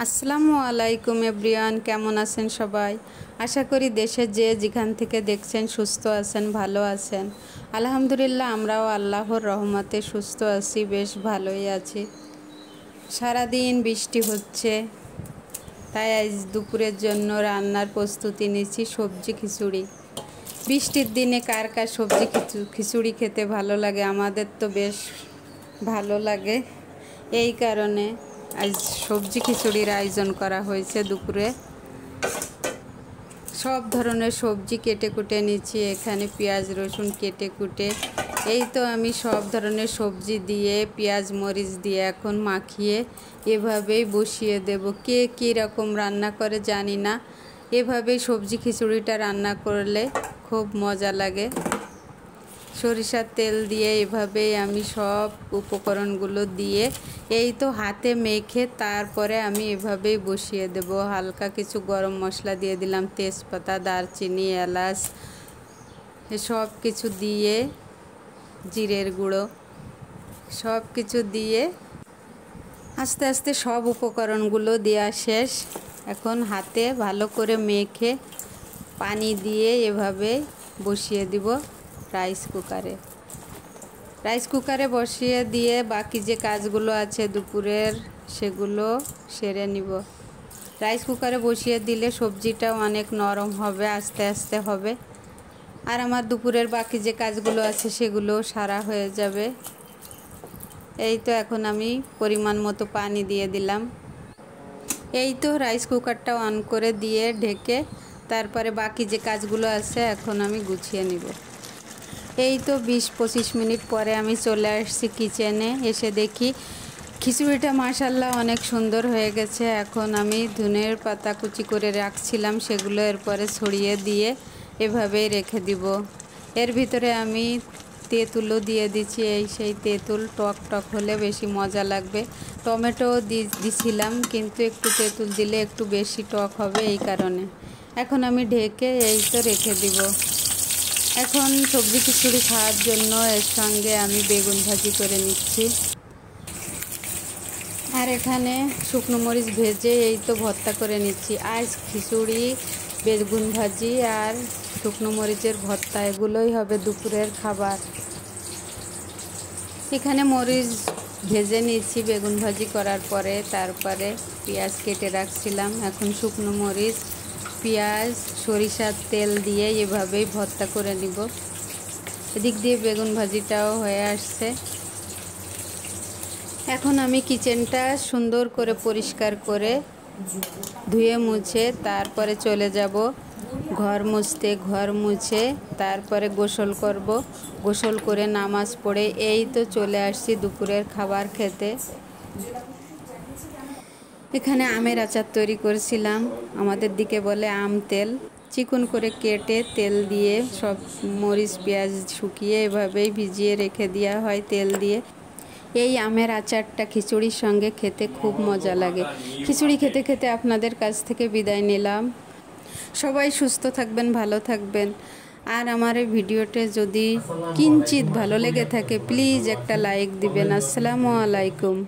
আসসালামু আলাইকুম এভরিওয়ান, কেমন আছেন সবাই? আশা করি দেশে যে যেখান থেকে দেখছেন সুস্থ আছেন, ভালো আছেন। আলহামদুলিল্লাহ, আমরাও আল্লাহর রহমতে সুস্থ আছি, বেশ ভালোই আছি। সারাদিন বৃষ্টি হচ্ছে, তাই আজ দুপুরের জন্য রান্নার প্রস্তুতি নিচ্ছি সবজি খিচুড়ি। বৃষ্টির দিনে কার কার সবজি খিচুড়ি খেতে ভালো লাগে? আমাদের তো বেশ ভালো লাগে। এই কারণে আজ সবজি খিচুড়ির আয়োজন করা হয়েছে। দুপুরে সব ধরনের সবজি কেটে কুটে নিচ্ছি, এখানে পেঁয়াজ রসুন কেটে কুটে। এই তো আমি সব ধরনের সবজি দিয়ে পেঁয়াজ মরিচ দিয়ে এখন মাখিয়ে এভাবেই বসিয়ে দেব। কে কী রকম রান্না করে জানি না, এভাবেই সবজি খিচুড়িটা রান্না করলে খুব মজা লাগে। সরিষার তেল দিয়ে এভাবেই আমি সব উপকরণগুলো দিয়ে এই তো হাতে মেখে তারপরে আমি এভাবেই বসিয়ে দেব। হালকা কিছু গরম মশলা দিয়ে দিলাম, তেজপাতা, দারচিনি, এলাচ, সব কিছু দিয়ে জিরের গুঁড়ো সব কিছু দিয়ে আস্তে আস্তে সব উপকরণগুলো দেওয়া শেষ। এখন হাতে ভালো করে মেখে পানি দিয়ে এভাবে বসিয়ে দিব রাইস কুকারে বসিয়ে দিয়ে বাকি যে কাজগুলো আছে দুপুরের সেগুলো সেরে নিব। রাইস কুকারে বসিয়ে দিলে সবজিটাও অনেক নরম হবে, আস্তে আস্তে হবে। আর আমার দুপুরের বাকি যে কাজগুলো আছে সেগুলো সারা হয়ে যাবে। এই তো এখন আমি পরিমাণ মতো পানি দিয়ে দিলাম। এই তো রাইস কুকারটা অন করে দিয়ে ঢেকে তারপরে বাকি যে কাজগুলো আছে এখন আমি গুছিয়ে নিব। এই তো 20-25 মিনিট পরে আমি চলে আসছি কিচেনে। এসে দেখি খিচুড়িটা মাশাআল্লাহ অনেক সুন্দর হয়ে গেছে। এখন আমি ধনের পাতা কুচি করে রাখছিলাম, সেগুলো এরপরে ছড়িয়ে দিয়ে এভাবেই রেখে দিব। এর ভিতরে আমি তেঁতুলও দিয়ে দিচ্ছি। সেই তেঁতুল টক টক হলে বেশি মজা লাগবে। টমেটো দিছিলাম, কিন্তু একটু তেঁতুল দিলে একটু বেশি টক হবে, এই কারণে। এখন আমি ঢেকে এই তো রেখে দিব। এখন সবজি খিচুড়ি খাওয়ার জন্য এর সঙ্গে আমি বেগুন ভাজি করে নিচ্ছি। আর এখানে শুকনো মরিচ ভেজে এই তো ভর্তা করে নিচ্ছি। আজ খিচুড়ি, বেগুন ভাজি আর শুকনো মরিচের ভর্তা, এগুলোই হবে দুপুরের খাবার। এখানে মরিচ ভেজে নিচ্ছি বেগুন ভাজি করার পরে, তারপরে পেঁয়াজ কেটে রাখছিলাম। এখন শুকনো মরিচ, পেঁয়াজ, সরিষার তেল দিয়ে এভাবেই ভর্তা করে নিব। এদিক দিয়ে বেগুন ভাজিটাও হয়ে আসছে। এখন আমি কিচেনটা সুন্দর করে পরিষ্কার করে ধুয়ে মুছে তারপরে চলে যাব ঘর মুছতে। ঘর মুছে তারপরে গোসল করব। গোসল করে নামাজ পড়ে এই তো চলে আসছি দুপুরের খাবার খেতে। এখানে আমের আচার তৈরি করেছিলাম, আমাদের দিকে বলে আম তেল। চিকন করে কেটে তেল দিয়ে সব মরিচ পেঁয়াজ শুকিয়ে এভাবেই ভিজিয়ে রেখে দেওয়া হয় তেল দিয়ে। এই আমের আচারটা খিচুড়ির সঙ্গে খেতে খুব মজা লাগে। খিচুড়ি খেতে খেতে আপনাদের কাছ থেকে বিদায় নিলাম। সবাই সুস্থ থাকবেন, ভালো থাকবেন। আর আমার এই ভিডিওতে যদি কিঞ্চিত ভালো লেগে থাকে প্লিজ একটা লাইক দিবেন। আসসালামু আলাইকুম।